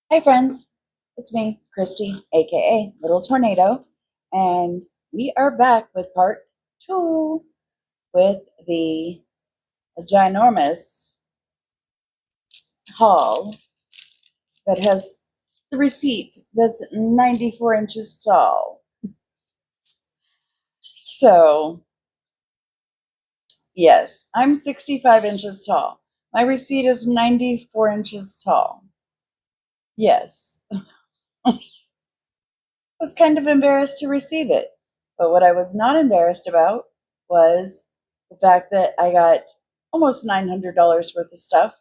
Hi, friends. It's me, Christy, aka Little Tornado, and we are back with part two with the ginormous haul that has the receipt that's 94 inches tall. So, yes, I'm 65 inches tall. My receipt is 94 inches tall. Yes, I was kind of embarrassed to receive it. But what I was not embarrassed about was the fact that I got almost $900 worth of stuff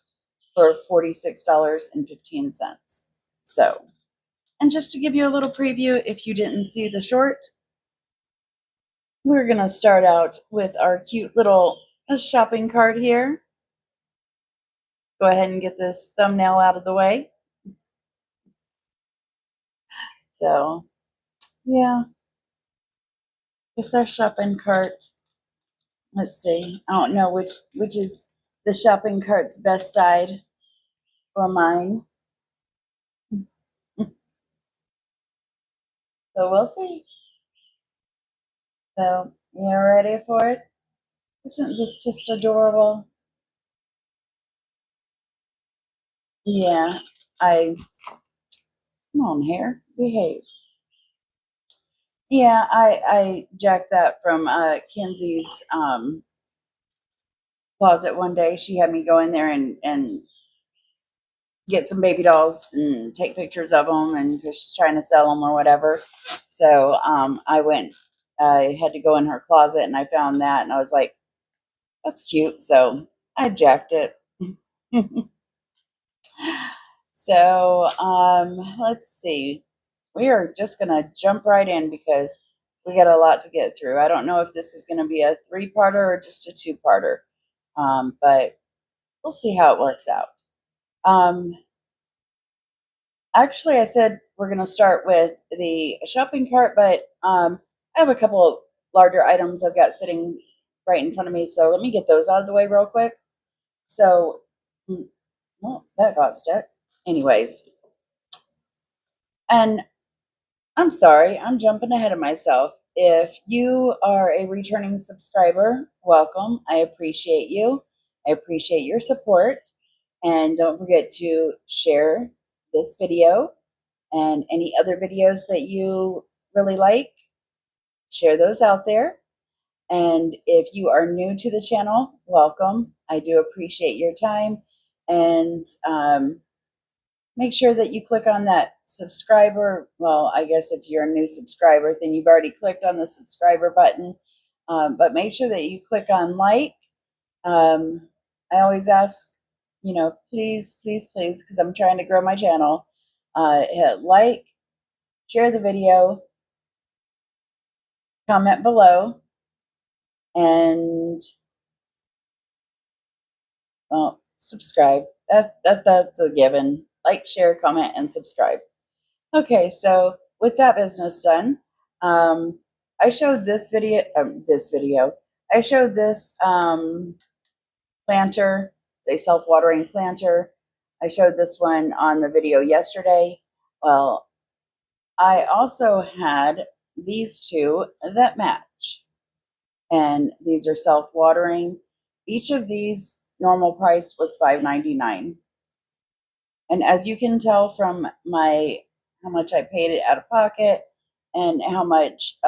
for $46.15. So, and just to give you a little preview, if you didn't see the short, we're going to start out with our cute little shopping cart here. Go ahead and get this thumbnail out of the way. So, yeah, it's our shopping cart. Let's see. I don't know which is the shopping cart's best side or mine. So we'll see. So you ready for it? Isn't this just adorable? Yeah, I come on here, behave. Yeah, I jacked that from Kenzie's closet one day. She had me go in there and get some baby dolls and take pictures of them, and she's trying to sell them or whatever. So I went. I had to go in her closet, and I found that, and I was like, "That's cute." So I jacked it. So let's see. We are just gonna jump right in because we got a lot to get through. I don't know if this is gonna be a three-parter or just a two-parter, but we'll see how it works out. Um, Actually, I said we're going to start with the shopping cart, but I have a couple of larger items I've got sitting right in front of me. So let me get those out of the way real quick. So, well, that got stuck. Anyways, and I'm sorry, I'm jumping ahead of myself. If you are a returning subscriber, welcome. I appreciate you. I appreciate your support. And don't forget to share this video and any other videos that you really like, share those out there. And if you are new to the channel, welcome. I do appreciate your time. And make sure that you click on that subscriber. Well, I guess if you're a new subscriber, then you've already clicked on the subscriber button. But make sure that you click on like. I always ask, please, please, please, because I'm trying to grow my channel. Hit like, share the video, comment below, and well, subscribe. That's a given. Like, share, comment, and subscribe. Okay, so with that business done, I showed this video. I showed this planter. It's a self-watering planter. I showed this one on the video yesterday. Well, I also had these two that match, and these are self-watering. Each of these normal price was $5.99, and as you can tell from my how much I paid it out of pocket and how much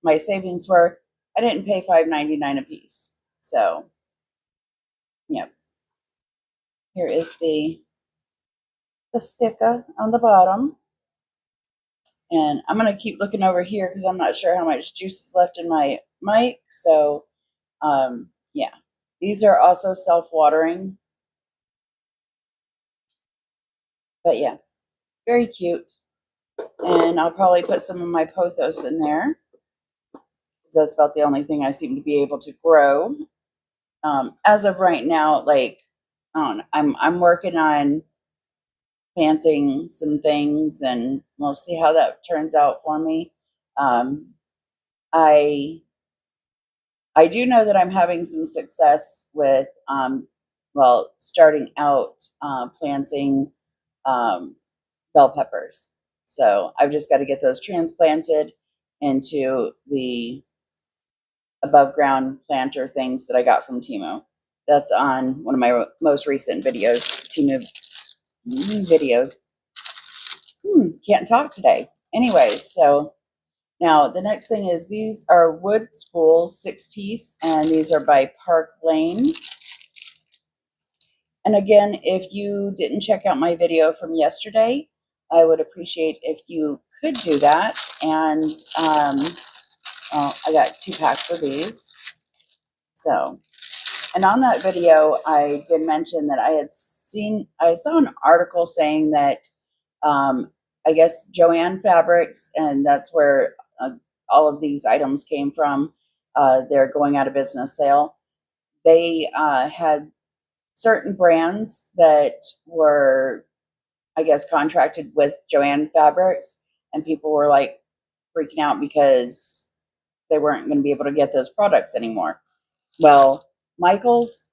my savings were, I didn't pay $5.99 a piece. So yeah, here is the sticker on the bottom. And I'm going to keep looking over here because I'm not sure how much juice is left in my mic. So, yeah, these are also self-watering. But yeah, very cute. And I'll probably put some of my pothos in there because that's about the only thing I seem to be able to grow. As of right now, like, I don't know, I'm working on planting some things, and we'll see how that turns out for me. Um, I I do know that I'm having some success with, well, starting out planting. Um, bell peppers. So I've just got to get those transplanted into the above ground planter things that I got from Temu. That's on one of my most recent videos, Temu videos. Can't talk today. Anyways, so now the next thing is these are wood spools, 6-piece, and these are by Park Lane. And again, if you didn't check out my video from yesterday, I would appreciate if you could do that. And I got 2 packs of these. So, and on that video, I did mention that I saw an article saying that I guess Joann Fabrics, and that's where all of these items came from, their going out of business sale. They had certain brands that were, I guess, contracted with Joann Fabrics, and people were like freaking out because they weren't going to be able to get those products anymore. Well, Michaels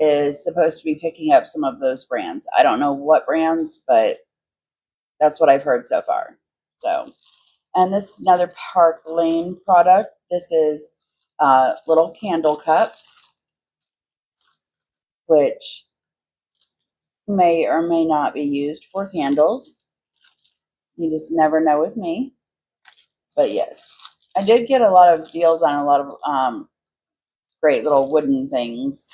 is supposed to be picking up some of those brands. I don't know what brands, but that's what I've heard so far. So, and this is another Park Lane product. This is little candle cups, which may or may not be used for candles. You just never know with me. But yes, I did get a lot of deals on a lot of great little wooden things.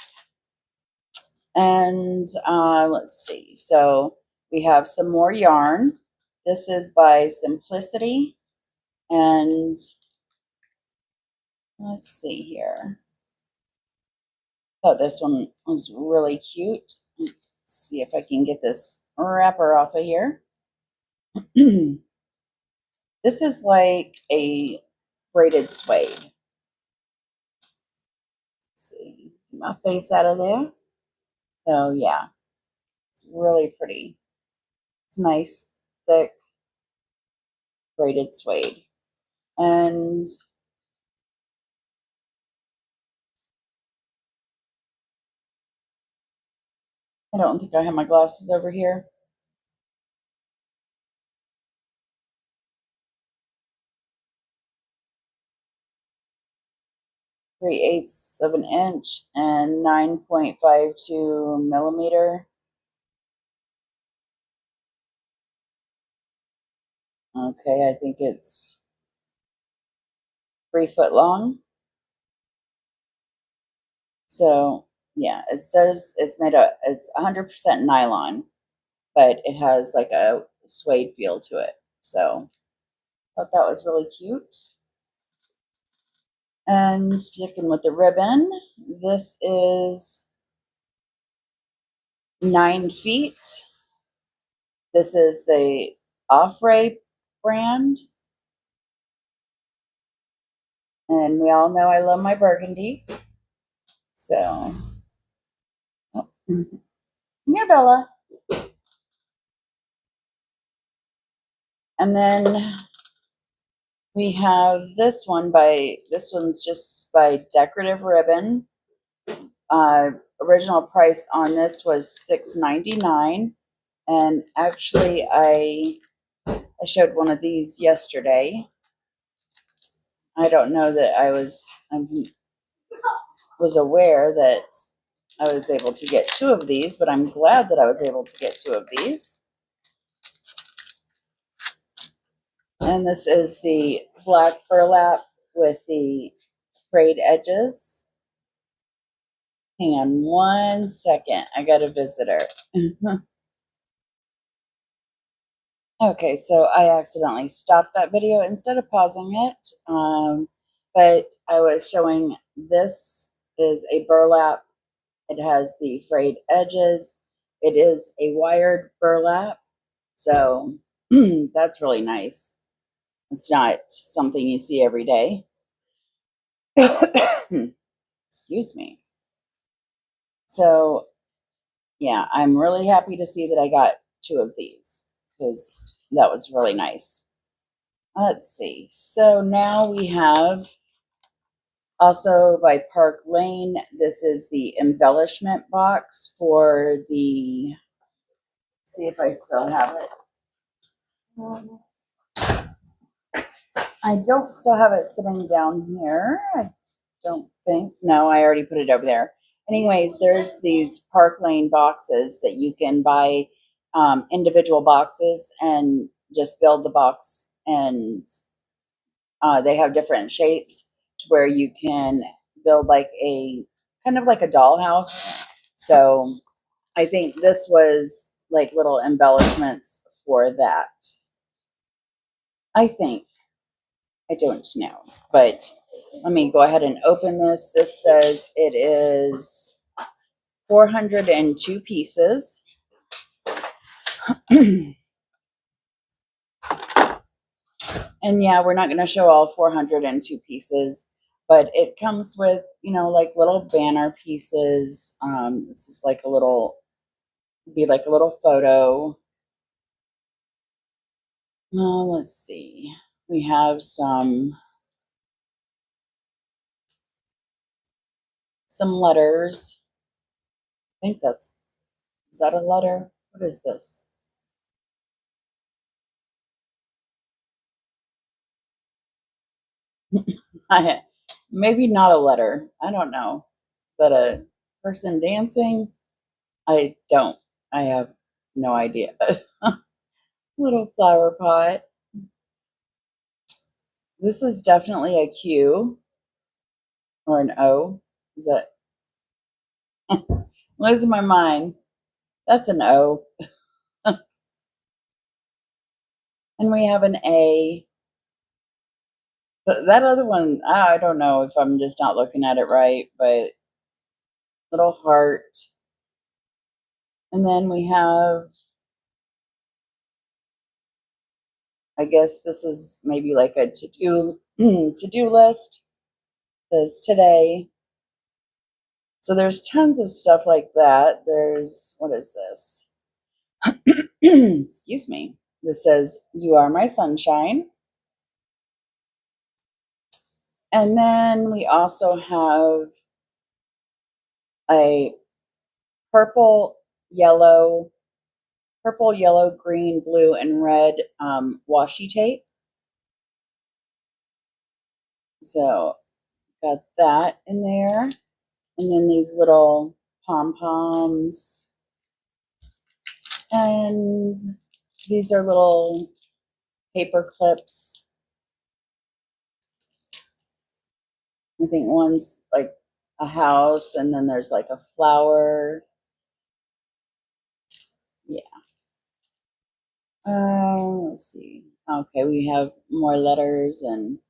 And let's see. So we have some more yarn. This is by Simplicity. And let's see here. Thought this one was really cute. Let's see if I can get this wrapper off of here. This is like a braided suede. Let's see, get my face out of there. So yeah, it's really pretty. It's nice, thick, braided suede. And I don't think I have my glasses over here. 3/8 of an inch and 9.52 millimeter. Okay, I think it's 3 foot long. So yeah, it says it's 100% nylon, but it has like a suede feel to it. So I thought that was really cute. And sticking with the ribbon, this is 9 feet. This is the Offray brand. And we all know I love my burgundy. So, oh, come here, Bella. And then we have this one's just by Decorative Ribbon. Original price on this was $6.99. And actually, I showed one of these yesterday. I don't know that I was aware that I was able to get 2 of these, but I'm glad that I was able to get 2 of these. And this is the black burlap with the frayed edges. Hang on 1 second. I got a visitor. Okay, so I accidentally stopped that video instead of pausing it. But I was showing this is a burlap. It has the frayed edges. It is a wired burlap. So that's really nice. It's not something you see every day. Excuse me. So yeah, I'm really happy to see that I got 2 of these because that was really nice. Let's see. So now we have also by Park Lane. This is the embellishment box for the, see if I still have it. I don't still have it sitting down here. I don't think. No, I already put it over there. Anyways, there's these Park Lane boxes that you can buy, individual boxes and just build the box. And they have different shapes to where you can build like a kind of like a dollhouse. So I think this was like little embellishments for that. I think. I don't know. But let me go ahead and open this. This says it is 402 pieces. And yeah, we're not going to show all 402 pieces, but it comes with, like little banner pieces. This is like be like a little photo. Well, let's see. We have some letters. I think is that a letter? What is this? Maybe not a letter. I don't know. Is that a person dancing? I don't. I have no idea. Little flower pot. This is definitely a Q or an O. Is that losing my mind? That's an O. And we have an A. That other one, I don't know if I'm just not looking at it right, but little heart. And then we have, I guess this is maybe like a to-do list. It says today. So there's tons of stuff like that. There's, what is this? Excuse me. This says, "You are my sunshine." And then we also have a purple, yellow, green, blue, and red washi tape. So got that in there. And then these little pom-poms. And these are little paper clips. I think one's like a house, and then there's like a flower. Yeah. Let's see. Okay, we have more letters and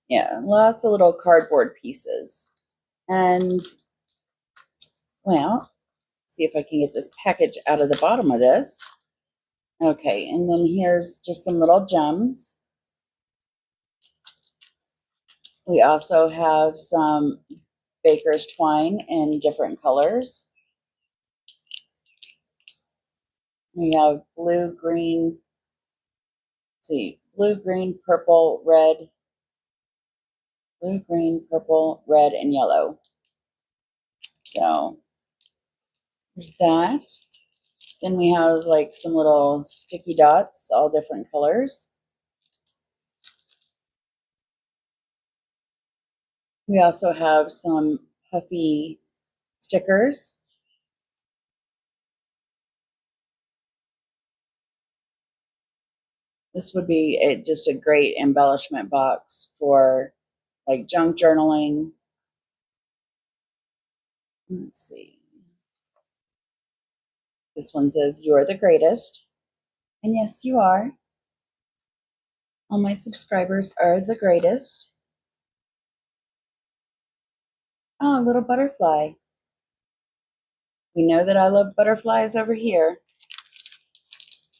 yeah, lots of little cardboard pieces. And well, see if I can get this package out of the bottom of this. Okay, and then here's just some little gems. We also have some baker's twine in different colors. We have blue, green, blue, green, purple, red, blue, green, purple, red, and yellow. So there's that. Then we have like some little sticky dots, all different colors. We also have some puffy stickers. This would be just a great embellishment box for like junk journaling. Let's see. This one says, "You are the greatest." And yes, you are. All my subscribers are the greatest. Oh, a little butterfly. We know that I love butterflies over here.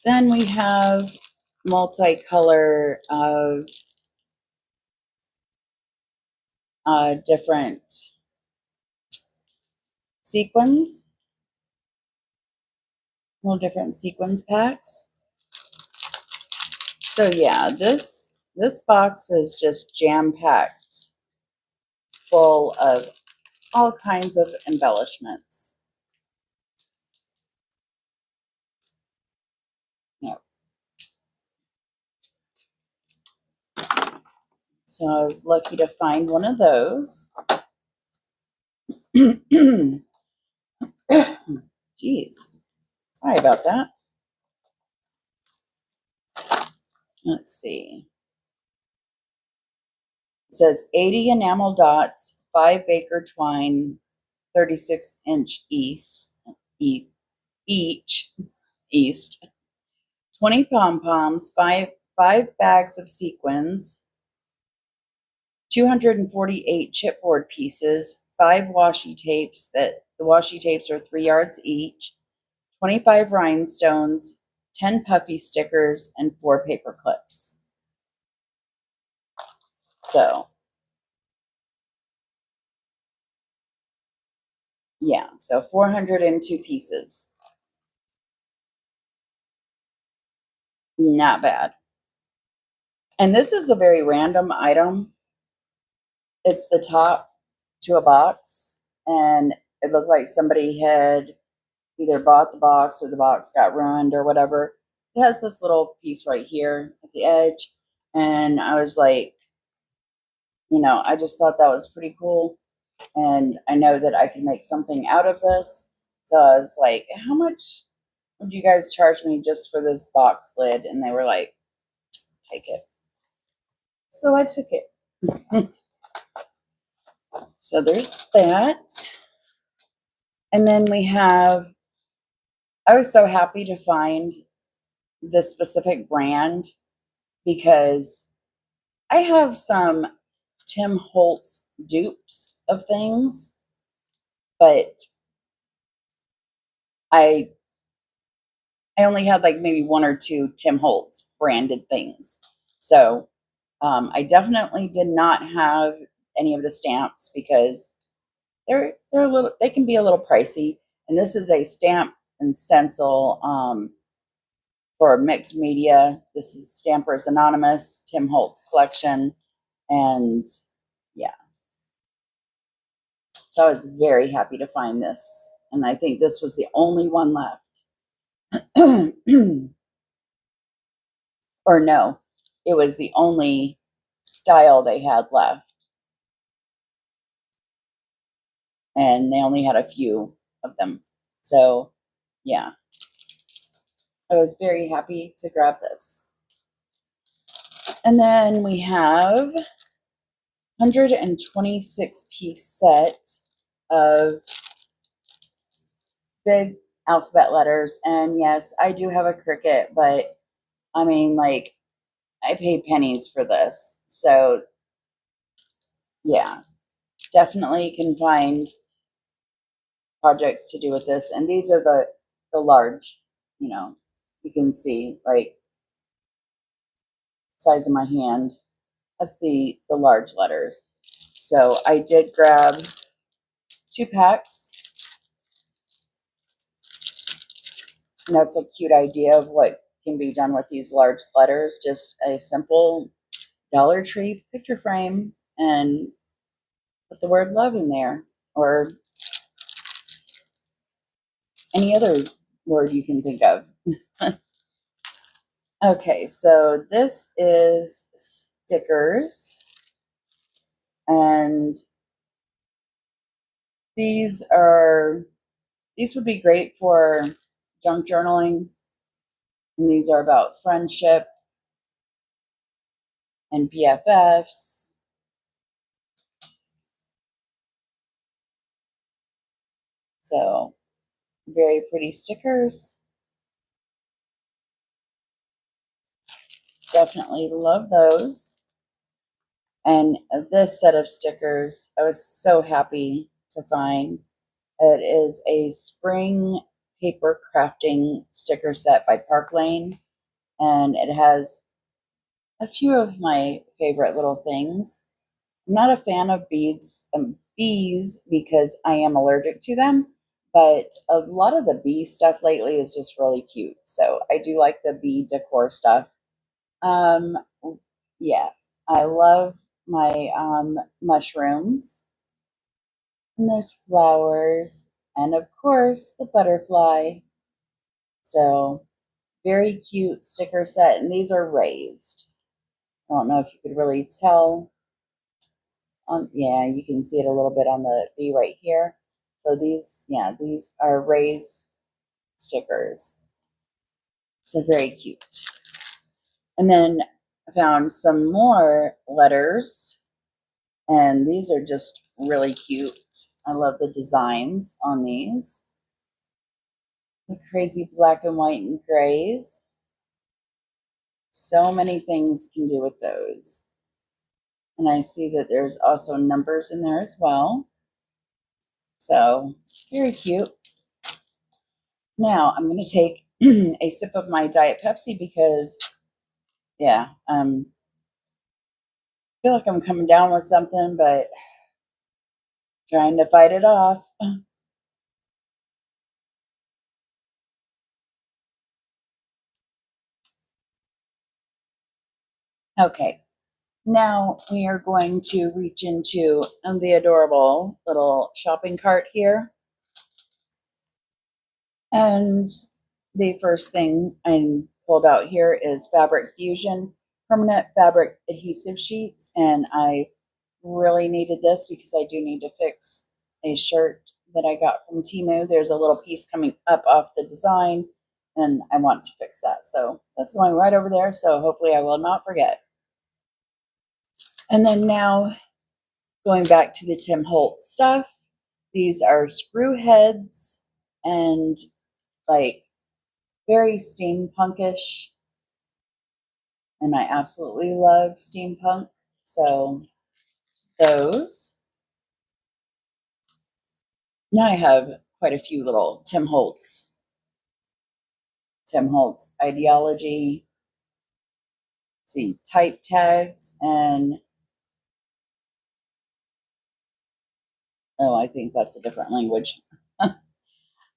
Then we have multicolor of different sequins, little different sequins packs. So yeah, this box is just jam-packed full of all kinds of embellishments. So I was lucky to find one of those. Jeez. Sorry about that. Let's see. It says 80 enamel dots, 5 Baker twine, 36-inch each, 20 pom-poms, 5 bags of sequins, 248 chipboard pieces, 5 washi tapes that the washi tapes are 3 yards each, 25 rhinestones, 10 puffy stickers, and 4 paper clips. So, yeah, so 402 pieces. Not bad. And this is a very random item. It's the top to a box, and it looked like somebody had either bought the box or the box got ruined or whatever. It has this little piece right here at the edge, and I was like, I just thought that was pretty cool, and I know that I can make something out of this. So I was like, how much would you guys charge me just for this box lid? And they were like, take it. So I took it. So there's that. And then I was so happy to find this specific brand because I have some Tim Holtz dupes of things, but I only had like maybe 1 or 2 Tim Holtz branded things. So I definitely did not have any of the stamps because they can be a little pricey. And this is a stamp and stencil for mixed media. This is Stampers Anonymous, Tim Holtz collection, and yeah. So I was very happy to find this, and I think this was the only one left. Or no, it was the only style they had left, and they only had a few of them. So yeah, I was very happy to grab this. And then we have 126 piece set of big alphabet letters. And yes, I do have a Cricut, but I mean, like, I paid pennies for this. So yeah, definitely can find projects to do with this. And these are the large, you can see like size of my hand. That's the large letters. So I did grab 2 packs. And that's a cute idea of what can be done with these large letters. Just a simple Dollar Tree picture frame and put the word love in there, or any other word you can think of. Okay, so this is stickers, and these would be great for junk journaling, and these are about friendship and BFFs. So very pretty stickers. Definitely love those. And this set of stickers, I was so happy to find. It is a spring paper crafting sticker set by Park Lane, and it has a few of my favorite little things. I'm not a fan of bees because I am allergic to them, but a lot of the bee stuff lately is just really cute. So I do like the bee decor stuff. Um, yeah, I love my mushrooms, and there's flowers, and of course the butterfly. So very cute sticker set, and these are raised. I don't know if you could really tell, Yeah, you can see it a little bit on the B right here. So these are raised stickers. So very cute. And then I found some more letters, and these are just really cute. I love the designs on these. The crazy black and white and grays. So many things can do with those. And I see that there's also numbers in there as well. So very cute. Now I'm going to take a sip of my Diet Pepsi because, yeah, I feel like I'm coming down with something, but trying to fight it off. Okay, now we are going to reach into the adorable little shopping cart here. And the first thing I pulled out here is Fabric Fusion permanent fabric adhesive sheets, and I really needed this because I do need to fix a shirt that I got from Temu. There's a little piece coming up off the design, and I want to fix that. So that's going right over there. So hopefully I will not forget. And then now going back to the Tim Holtz stuff, these are screw heads and like very steampunkish, and I absolutely love steampunk. So those. Now I have quite a few little Tim Holtz ideology. See, type tags, and oh, I think that's a different language.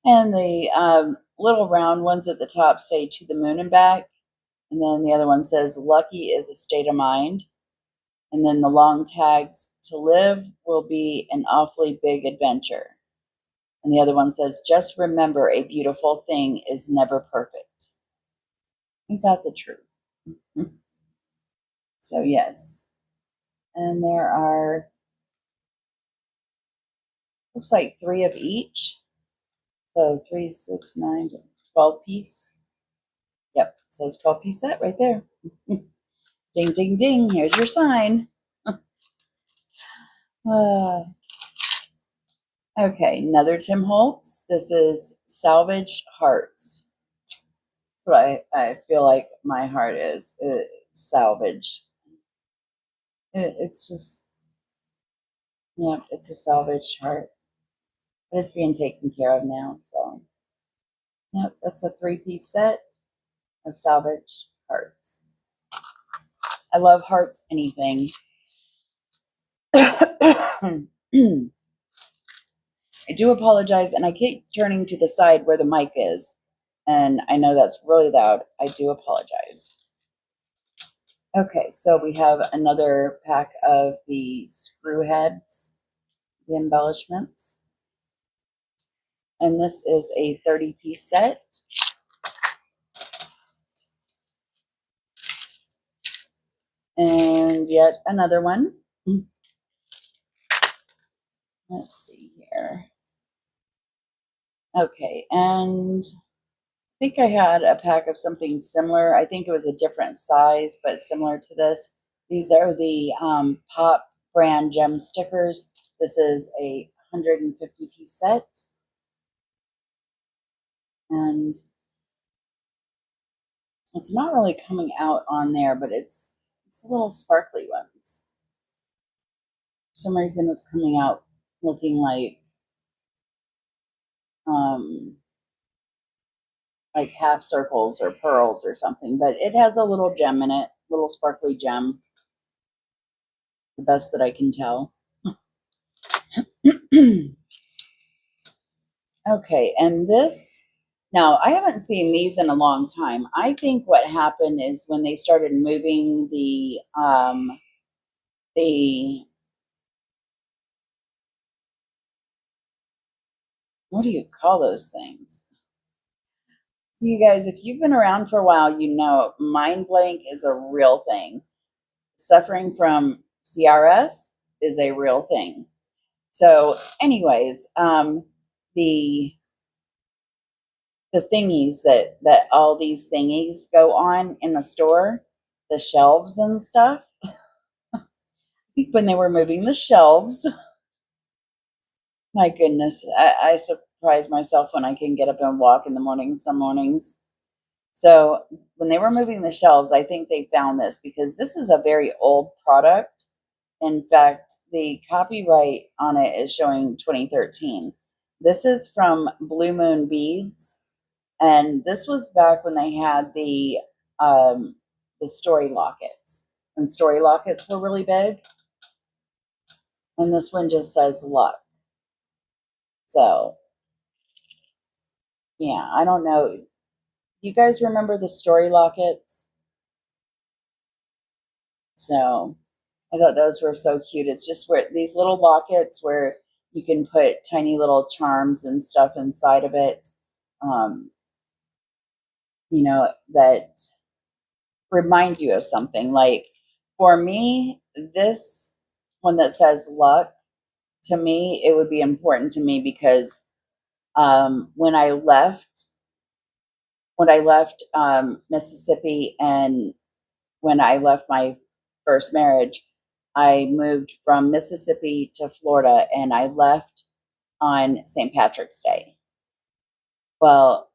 And the little round ones at the top say "to the moon and back," and then the other one says "lucky is a state of mind," and then the long tags "to live will be an awfully big adventure," and the other one says "just remember a beautiful thing is never perfect." Ain't that the truth? So yes, and there are, looks like 3 of each. So 3, 6, 9, 12 piece. Yep, it says 12 piece set right there. Ding, ding, ding. Here's your sign. Okay, another Tim Holtz. This is Salvage Hearts. That's what I feel like my heart is. Salvage. It's just, yeah, it's a salvage heart. But it's being taken care of now. So, yep, that's a 3-piece set of salvage hearts. I love hearts anything. I do apologize, and I keep turning to the side where the mic is, and I know that's really loud. I do apologize. Okay, so we have another pack of the screw heads, the embellishments, and this is a 30-piece set. And yet another one. Let's see here. Okay, and I think I had a pack of something similar. I think it was a different size, but similar to this. These are the Pop brand gem stickers. This is a 150-piece set. And it's not really coming out on there, but it's little sparkly ones. For some reason it's coming out looking like half circles or pearls or something, but it has a little gem in it, little sparkly gem, the best that I can tell. Okay, and this, now I haven't seen these in a long time. I think what happened is when they started moving the what do you call those things? You guys, if you've been around for a while, you know mind blank is a real thing. Suffering from CRS, is a real thing. So, anyways, the the thingies that all these thingies go on in the store, the shelves and stuff. When they were moving the shelves, my goodness, I surprise myself when I can get up and walk in the morning some mornings. So when they were moving the shelves, I think they found this because this is a very old product. In fact, the copyright on it is showing 2013. This is from Blue Moon Beads, and this was back when they had the story lockets, when story lockets were really big. And this one just says luck. So yeah, I don't know. You guys remember the story lockets? So I thought those were so cute. It's just where these little lockets where you can put tiny little charms and stuff inside of it. Um, that remind you of something. Like for me, this one that says luck, to me, it would be important to me because when I left Mississippi, and when I left my first marriage, I moved from Mississippi to Florida, and I left on St. Patrick's Day. Well,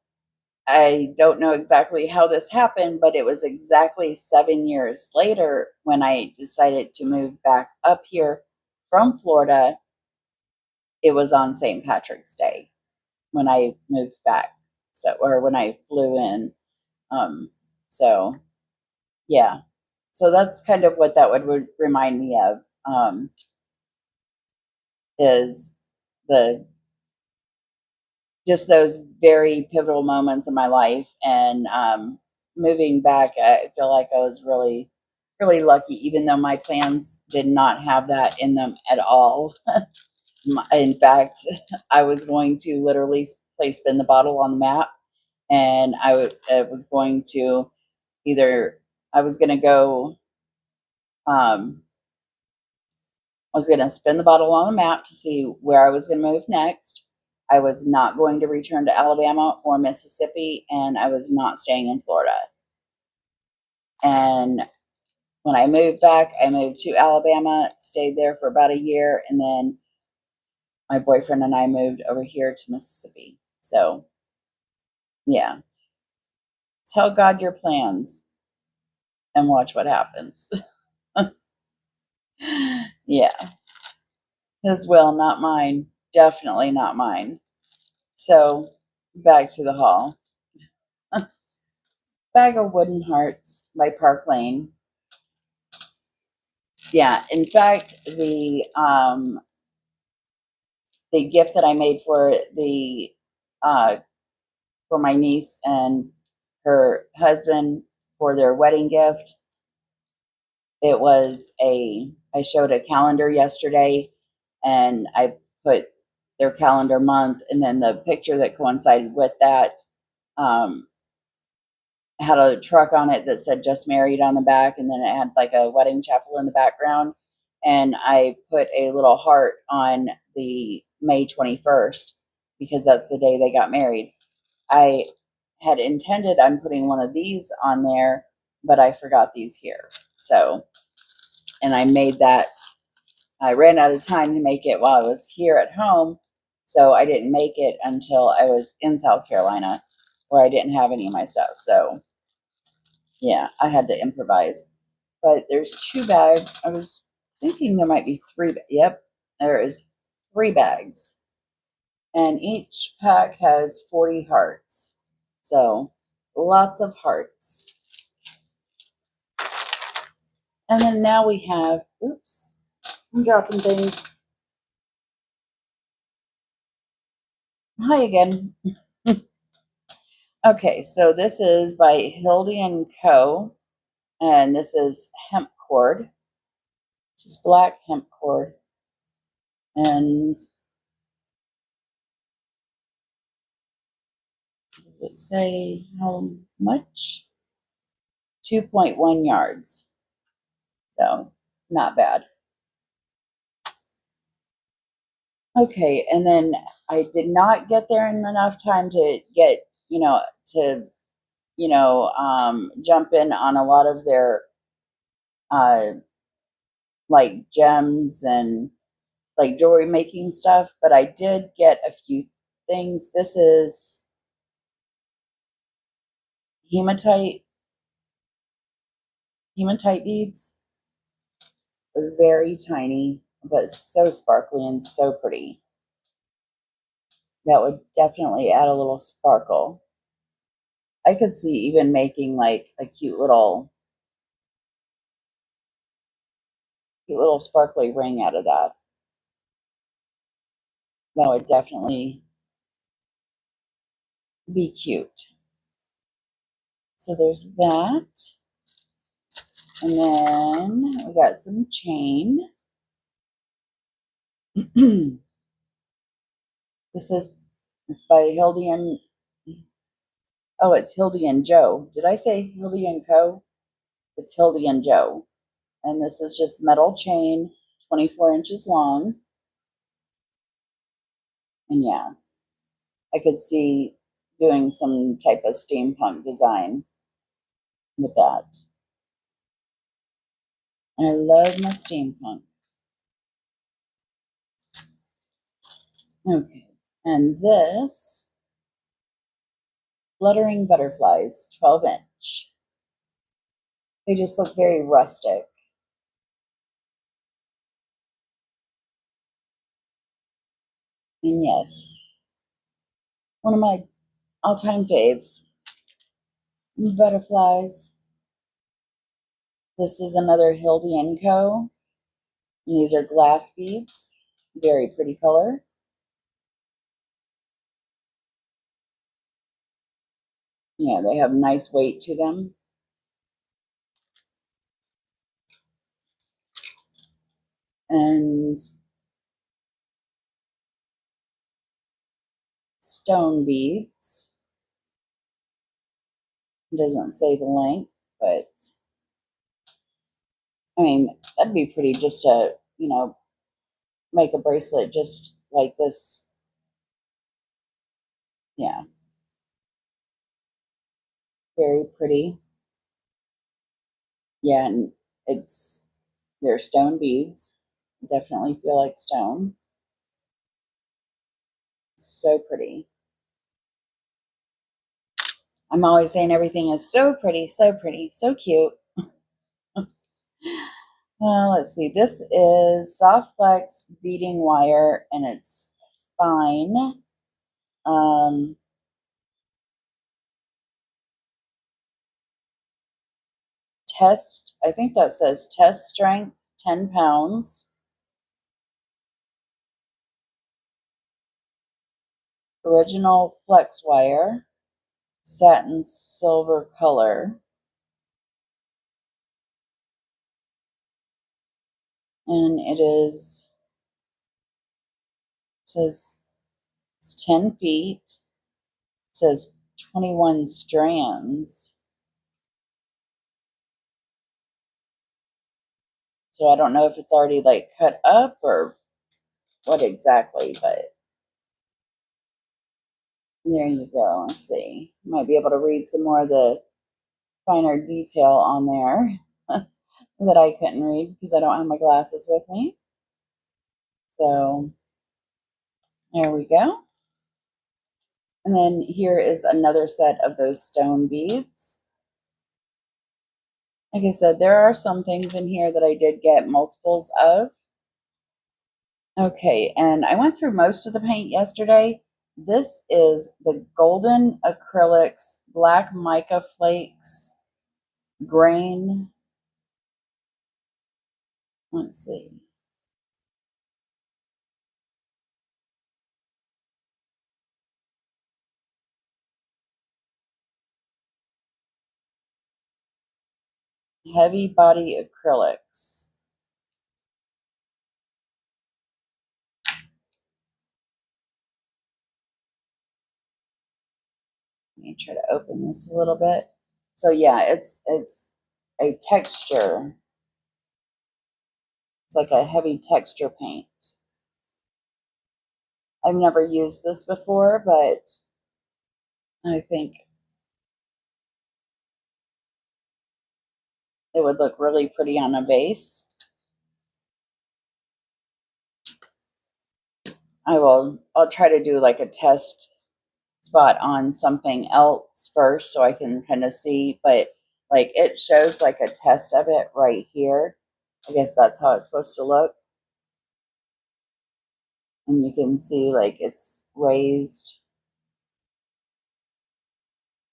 I don't know exactly how this happened, but it was exactly 7 years later when I decided to move back up here from Florida. It was on St. Patrick's Day when I moved back. So, or when I flew in. Um, so yeah. So that's kind of what that would remind me of, is the just those very pivotal moments in my life. And moving back, I feel like I was really, really lucky, even though my plans did not have that in them at all. In fact, I was going to literally play spin the bottle on the map, and I was going to either, I was going to go, um, I was going to spin the bottle on the map to see where I was going to move next. I was not going to return to Alabama or Mississippi, and I was not staying in Florida. And when I moved back, I moved to Alabama, stayed there for about a year, and then my boyfriend and I moved over here to Mississippi. So, yeah, tell God your plans and watch what happens. Yeah, His will, not mine. Definitely not mine. So, back to the haul. Bag of Wooden Hearts by Park Lane. Yeah, in fact, the gift that I made uh, for my niece and her husband for their wedding gift, it was I showed a calendar yesterday, and I put their calendar month, and then the picture that coincided with that um, had a truck on it that said "Just Married" on the back, and then it had like a wedding chapel in the background. And I put a little heart on the May 21st because that's the day they got married. I had intended on putting one of these on there, but I forgot these here. So, and I made that, I ran out of time to make it while I was here at home. So I didn't make it until I was in South Carolina, where I didn't have any of my stuff. So yeah, I had to improvise. But there's 2 bags. I was thinking there might be 3. Yep, there is 3 bags. And each pack has 40 hearts. So lots of hearts. And then now we have, oops, I'm dropping things. Hi again. Okay, so this is by Hildy and Co. And this is hemp cord. Just black hemp cord. And does it say how much? 2.1 yards. So not bad. Okay, and then I did not get there in enough time to get, to, jump in on a lot of their, uh, like gems and like jewelry making stuff, but I did get a few things. This is hematite, hematite beads, very tiny, but so sparkly and so pretty. That would definitely add a little sparkle. I could see even making like a cute little sparkly ring out of that. That would definitely be cute. So there's that. And then we got some chain. This is it's by Hildy and oh, it's Hildy and Joe. Did I say Hildy and Co? It's Hildy and Joe. And this is just metal chain, 24 inches long. And yeah, I could see doing some type of steampunk design with that. I love my steampunk. Okay. And this fluttering butterflies, 12-inch. They just look very rustic. And yes, one of my all-time faves. Butterflies. This is another Hildy & Co. And these are glass beads. Very pretty color. Yeah, they have nice weight to them. And stone beads. It doesn't say the length, but I mean, that'd be pretty just to, make a bracelet just like this. Yeah, very pretty. Yeah, and they're stone beads. Definitely feel like stone. So pretty. I'm always saying everything is so pretty, so cute. Let's see. This is soft flex beading wire, and it's fine. Um, I think that says test strength, 10 pounds. Original flex wire, satin silver color. And says it's 10 feet. It says 21 strands. So I don't know if it's already like cut up or what exactly, but there you go. Let's see. Might be able to read some more of the finer detail on there that I couldn't read because I don't have my glasses with me. So there we go. And then here is another set of those stone beads. Like I said, there are some things in here that I did get multiples of. Okay, and I went through most of the paint yesterday. This is the Golden Acrylics Black Mica Flakes Grain. Let's see. Heavy Body Acrylics. Let me try to open this a little bit. So yeah, it's a texture. It's like a heavy texture paint. I've never used this before, but I think it would look really pretty on a vase. I'll try to do like a test spot on something else first so I can kind of see, but like it shows like a test of it right here. I guess that's how it's supposed to look. And you can see like it's raised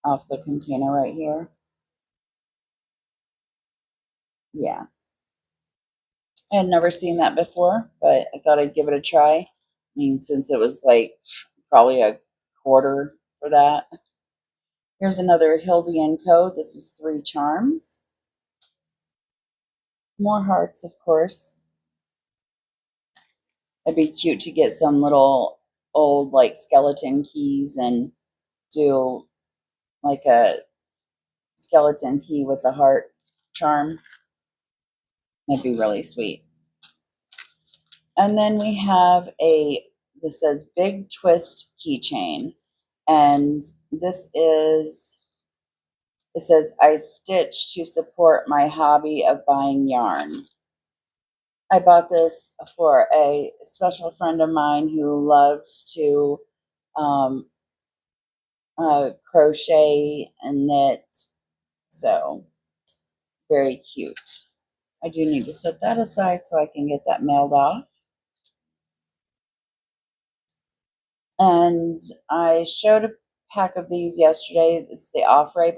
off the container right here. Yeah. I had never seen that before, but I thought I'd give it a try. I mean, since it was like probably a quarter for that. Here's another Hildy & Co. This is 3 charms. More hearts, of course. It'd be cute to get some little old like skeleton keys and do like a skeleton key with the heart charm. That'd be really sweet. And then we have this says Big Twist keychain. And this is, it says, I stitch to support my hobby of buying yarn. I bought this for a special friend of mine who loves to um, crochet and knit. So, very cute. I do need to set that aside so I can get that mailed off. And I showed a pack of these yesterday. It's the Offray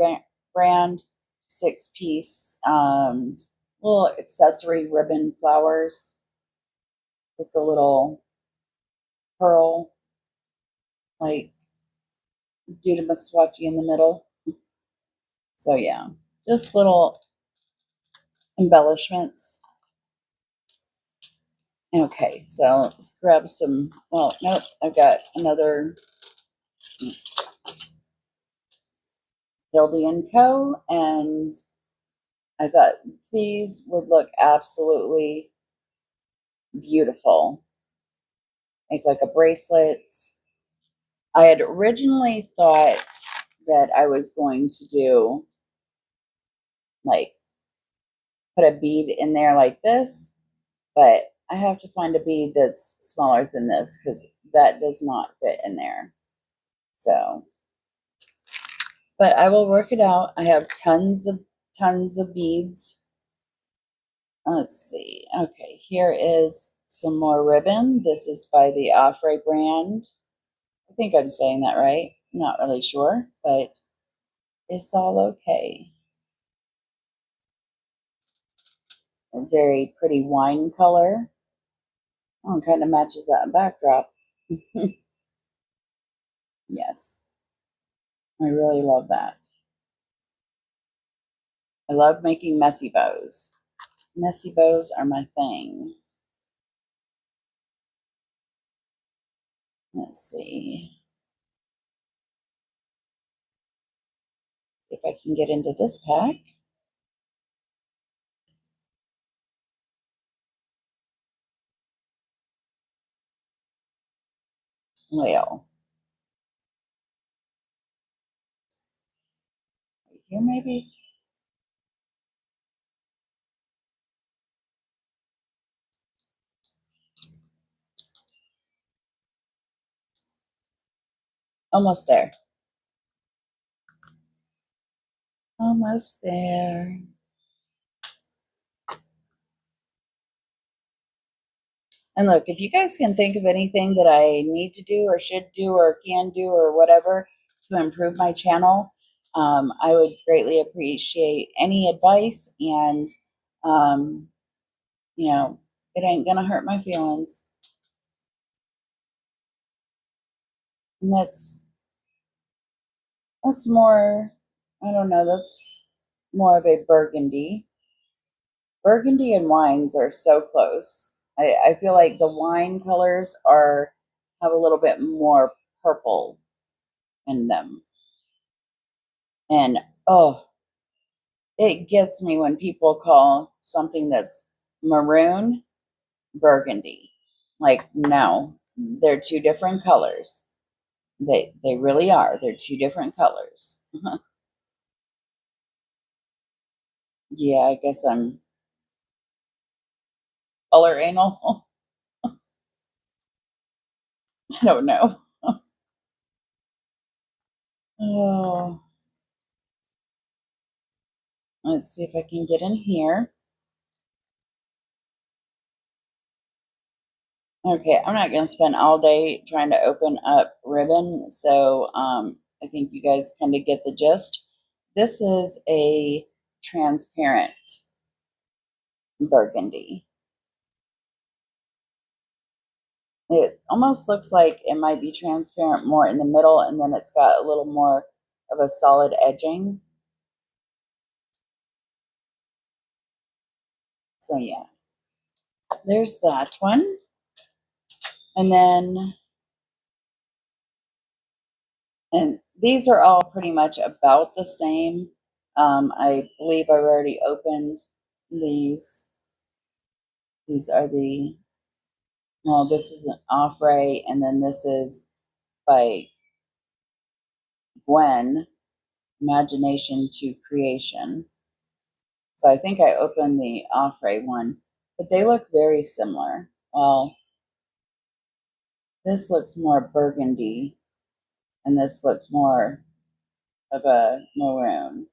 brand, 6-piece little accessory ribbon flowers with the little pearl, like Duda Swatchy in the middle. So yeah, just little embellishments. Okay, so let's grab some, well, nope, I've got another Hildy & Co. And I thought these would look absolutely beautiful. Make like a bracelet. I had originally thought that I was going to do like put a bead in there like this, but I have to find a bead that's smaller than this because that does not fit in there. So, but I will work it out. I have tons of beads. Let's see. Okay, here is some more ribbon. This is by the Offray brand. I think I'm saying that right. I'm not really sure, but it's all okay. A very pretty wine color. Oh, it kind of matches that backdrop. Yes, I really love that. I love making messy bows. Messy bows are my thing. Let's see if I can get into this pack. Well, right here maybe. Almost there. Almost there. And look, if you guys can think of anything that I need to do or should do or can do or whatever to improve my channel, I would greatly appreciate any advice. And, um, you know, it ain't going to hurt my feelings. And that's more, I don't know, that's more of a burgundy. Burgundy and wines are so close. I feel like the wine colors have a little bit more purple in them. And oh, it gets me when people call something that's maroon burgundy. Like, no, They're two different colors. They really are. They're two different colors. Yeah, I guess I'm color anal. I don't know. Oh, let's see if I can get in here. Okay, I'm not going to spend all day trying to open up ribbon, so I think you guys kind of get the gist. This is a transparent burgundy. It almost looks like it might be transparent more in the middle, and then it's got a little more of a solid edging. So yeah, there's that one. And then, and these are all pretty much about the same. I believe I've already opened these. These are the, well, this is an Offray, and then this is by Gwen, Imagination to Creation. So I think I opened the Offray one, but they look very similar. Well, this looks more burgundy, and this looks more of a maroon.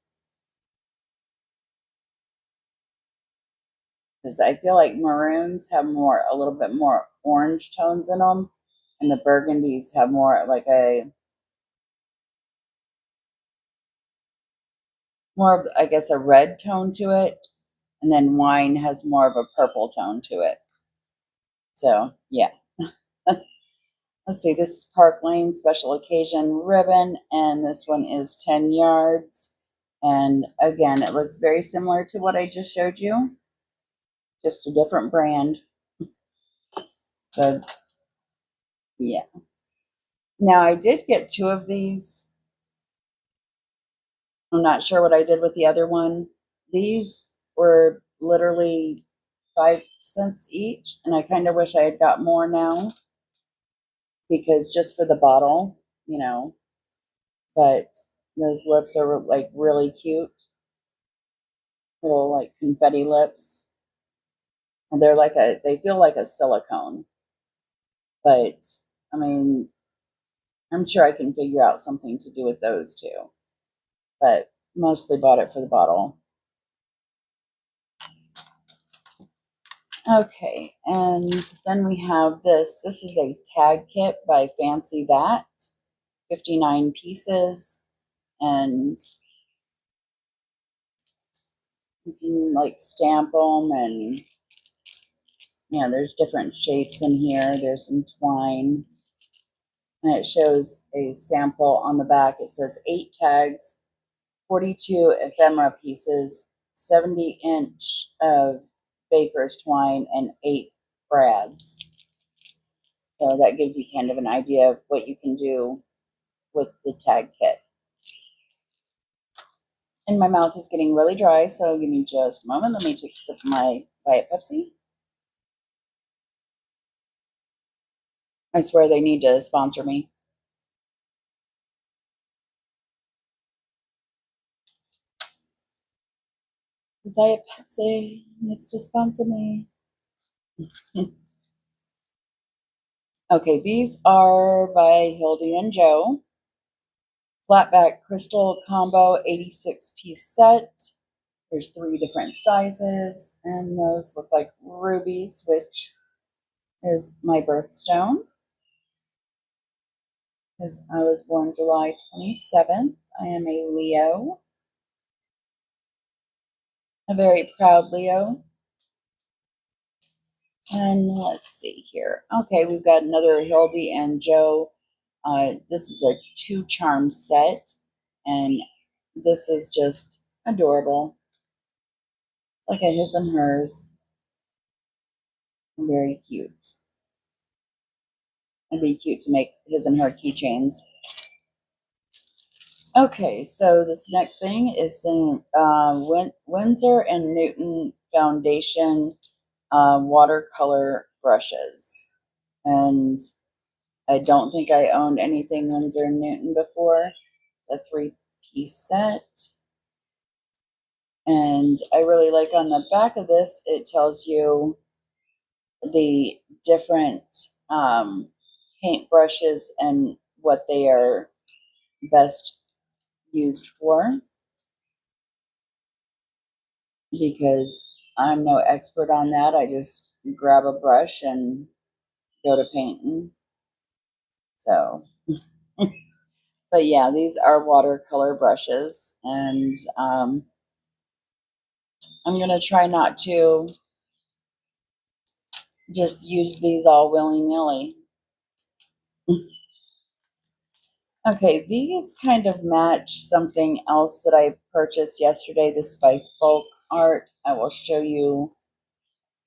Because I feel like maroons have more, a little bit more orange tones in them, and the burgundies have more like a, more of, I guess, a red tone to it, and then wine has more of a purple tone to it. So yeah. Let's see, this is Park Lane Special Occasion Ribbon, and this one is 10 yards. And again, it looks very similar to what I just showed you, just a different brand. So yeah. Now I did get two of these. I'm not sure what I did with the other one. These were literally 5 cents each, and I kind of wish I had got more now, because just for the bottle, you know, but those lips are like really cute, little like confetti lips. And they're like they feel like a silicone, but I mean, I'm sure I can figure out something to do with those too, but mostly bought it for the bottle. Okay, and then we have this. This is a tag kit by Fancy That, 59 pieces, and you can like stamp them, and yeah, there's different shapes in here. There's some twine, and it shows a sample on the back. It says 8 tags, 42 ephemera pieces, 70-inch of baker's twine, and 8 brads. So that gives you kind of an idea of what you can do with the tag kit. And my mouth is getting really dry, so give me just a moment. Let me take a sip of my Diet Pepsi. I swear they need to sponsor me. Diet Pepsi needs to sponsor me. Okay, these are by Hildy and Joe. Flatback Crystal Combo 86-piece set. There's 3 different sizes, and those look like rubies, which is my birthstone, because I was born July 27th. I am a Leo, a very proud Leo. And let's see here. Okay, we've got another Hildy and Joe. This is a 2 charm set, and this is just adorable. Like a his and hers. Very cute. It'd be cute to make his and her keychains. Okay, so this next thing is some Winsor and Newton Foundation watercolor brushes. And I don't think I owned anything Winsor & Newton before. It's a 3-piece set. And I really like on the back of this, it tells you the different paint brushes and what they are best used for, because I'm no expert on that. I just grab a brush and go to painting. So, but yeah, these are watercolor brushes, and I'm going to try not to just use these all willy-nilly. Okay, these kind of match something else that I purchased yesterday. This is by Folk Art. I will show you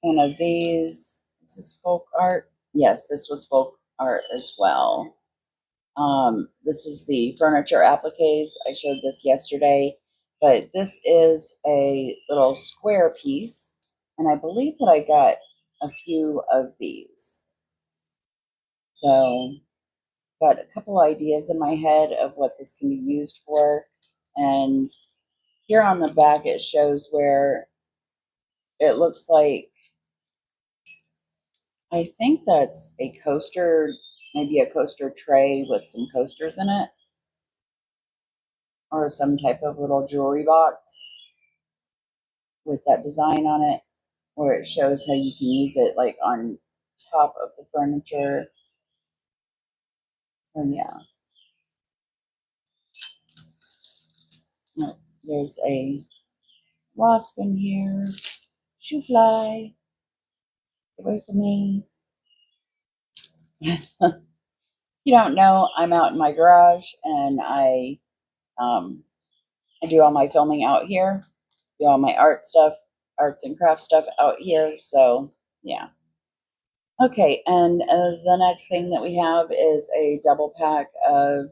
one of these. This is Folk Art. Yes, this was Folk Art as well. This is the furniture appliques. I showed this yesterday, but this is a little square piece, and I believe that I got a few of these. So got a couple ideas in my head of what this can be used for. And here on the back, it shows where it looks like, I think that's a coaster, maybe a coaster tray with some coasters in it, or some type of little jewelry box with that design on it, where it shows how you can use it like on top of the furniture. So yeah. Oh, there's a wasp in here. Shoo fly. Get away from me. You don't know, I'm out in my garage, and I do all my filming out here, do all my art stuff, arts and craft stuff out here. So yeah. Okay, and the next thing that we have is a double pack of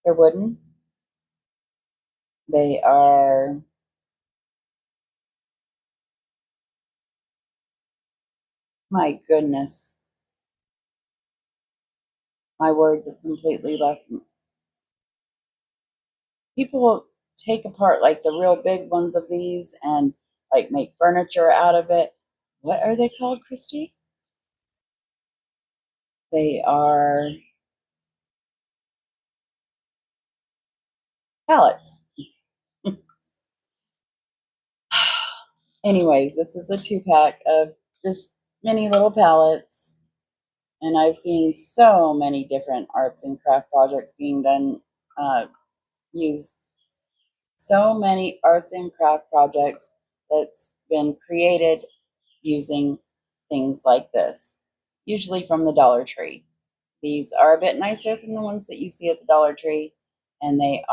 they're wooden. They are, my goodness, my words have completely left me. People take apart like the real big ones of these and like make furniture out of it. What are they called, Christy? They are pallets. Anyways, this is a 2-pack of just mini little pallets. And I've seen so many different arts and craft projects being done, used. So many arts and craft projects that's been created using things like this, usually from the Dollar Tree. These are a bit nicer than the ones that you see at the Dollar Tree, and they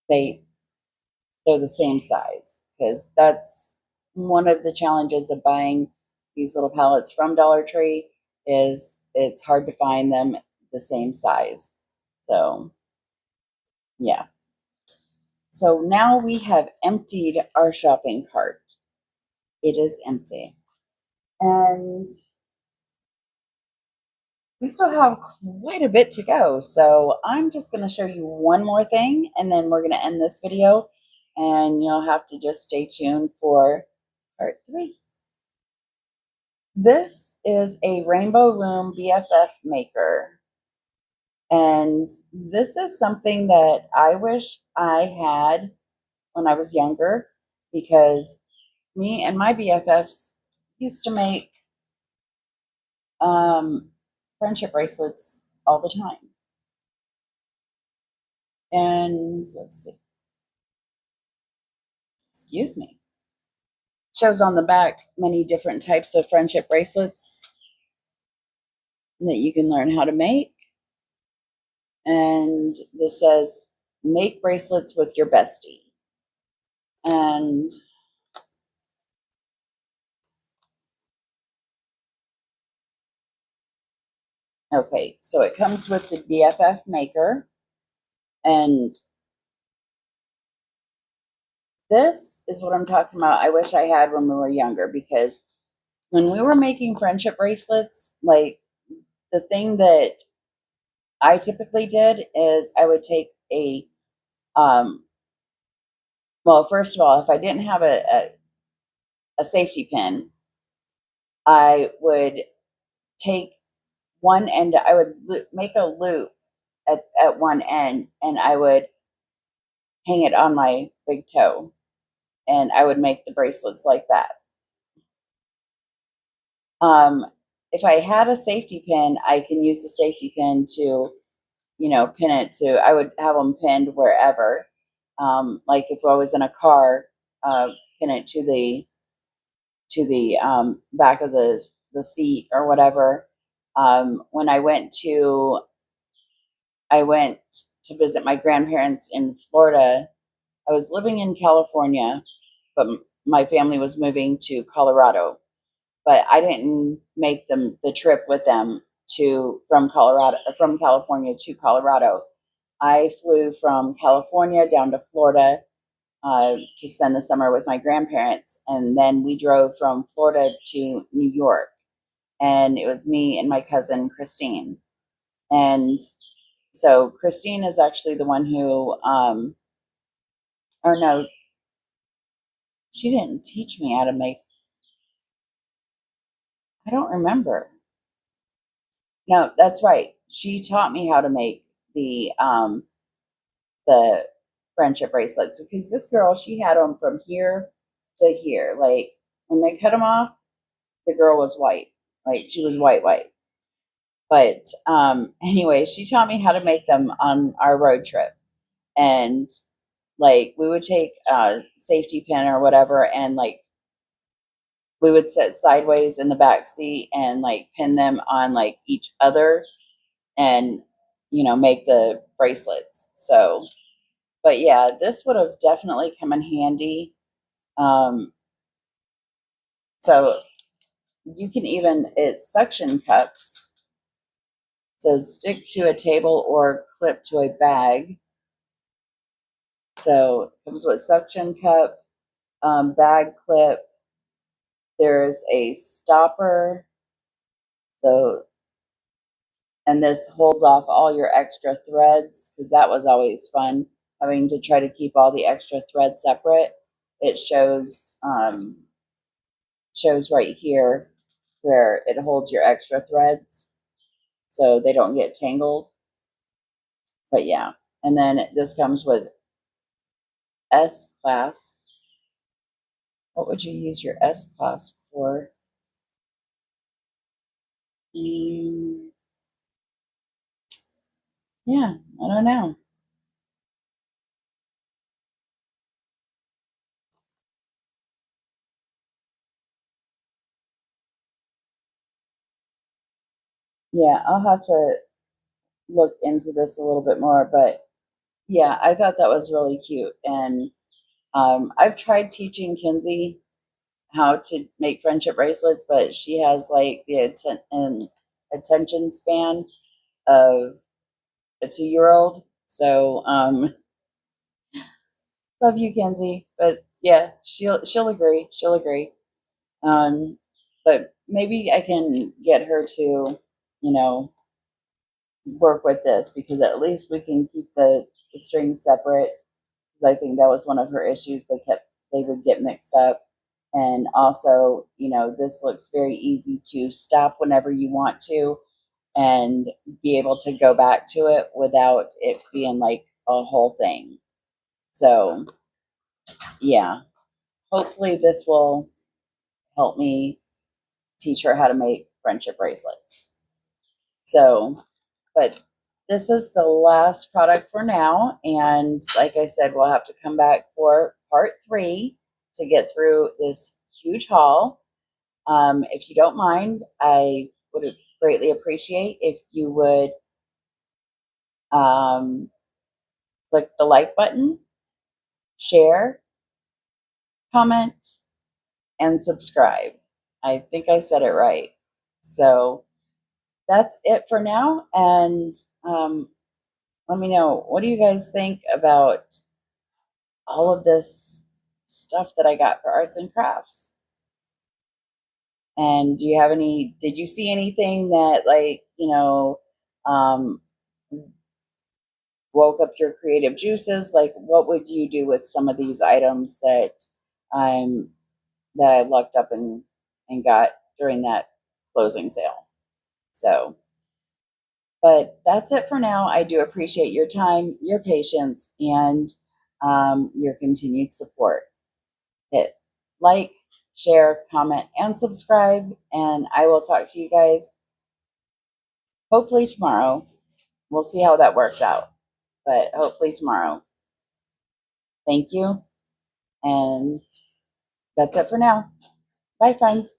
they're the same size, because that's one of the challenges of buying these little pallets from Dollar Tree, is it's hard to find them the same size. So yeah. So now we have emptied our shopping cart. It is empty. And we still have quite a bit to go. So I'm just going to show you one more thing, and then we're going to end this video. And you'll have to just stay tuned for part 3. This is a Rainbow Loom BFF maker. And this is something that I wish I had when I was younger, because me and my BFFs used to make friendship bracelets all the time. And let's see, excuse me. Shows on the back many different types of friendship bracelets that you can learn how to make. And this says, make bracelets with your bestie. And okay, so it comes with the BFF maker, and this is what I'm talking about. I wish I had when we were younger, because when we were making friendship bracelets, like, the thing that I typically did is I would take um, well, first of all, if I didn't have a safety pin, I would take one end, I would make a loop at one end, and I would hang it on my big toe, and I would make the bracelets like that. Um, if I had a safety pin, I can use the safety pin to, pin it to, I would have them pinned wherever. Like if I was in a car, pin it to the back of the seat or whatever. When I went to visit my grandparents in Florida. I was living in California, but my family was moving to Colorado. But I didn't make the trip with them to from California to Colorado. I flew from California down to Florida to spend the summer with my grandparents, and then we drove from Florida to New York. And it was me and my cousin Christine. And so Christine is actually the one who, or no, she didn't teach me how to make. I don't remember. No, that's right. She taught me how to make the friendship bracelets, because this girl, she had them from here to here. Like, when they cut them off, the girl was white. Like, she was white white. But anyway, she taught me how to make them on our road trip. And like, we would take a safety pin or whatever, and like, we would sit sideways in the back seat and like pin them on like each other, and make the bracelets. So, but yeah, this would have definitely come in handy. um so you can even, it's suction cups, to stick to a table or clip to a bag. So it comes with suction cup, bag clip. There's a stopper. So, and this holds off all your extra threads, because that was always fun, having to try to keep all the extra threads separate. It shows right here where it holds your extra threads so they don't get tangled. But yeah, and then this comes with S clasp. What would you use your S clasp for? Mm, yeah, I don't know. Yeah, I'll have to look into this a little bit more. But yeah, I thought that was really cute. And I've tried teaching Kinsey how to make friendship bracelets, but she has like the attention span of a 2 year old. So, love you, Kenzie. But yeah, she'll agree. She'll agree. Um, but maybe I can get her to, work with this, because at least we can keep the strings separate. Because I think that was one of her issues. They would get mixed up. And also, this looks very easy to stop whenever you want to, and be able to go back to it without it being like a whole thing. So, yeah, hopefully this will help me teach her how to make friendship bracelets. So, but this is the last product for now. And like I said, we'll have to come back for part 3 to get through this huge haul. If you don't mind, I would greatly appreciate if you would um, click the like button, share, comment, and subscribe. I think I said it right. So that's it for now. And let me know, what do you guys think about all of this stuff that I got for arts and crafts. And did you see anything that, like, um, woke up your creative juices? Like, what would you do with some of these items I'm that I lucked up and got during that closing sale? So, but that's it for now. I do appreciate your time, your patience, and your continued support. Hit like, share, comment, and subscribe, and I will talk to you guys hopefully tomorrow. We'll see how that works out, but hopefully tomorrow. Thank you, and that's it for now. Bye, friends.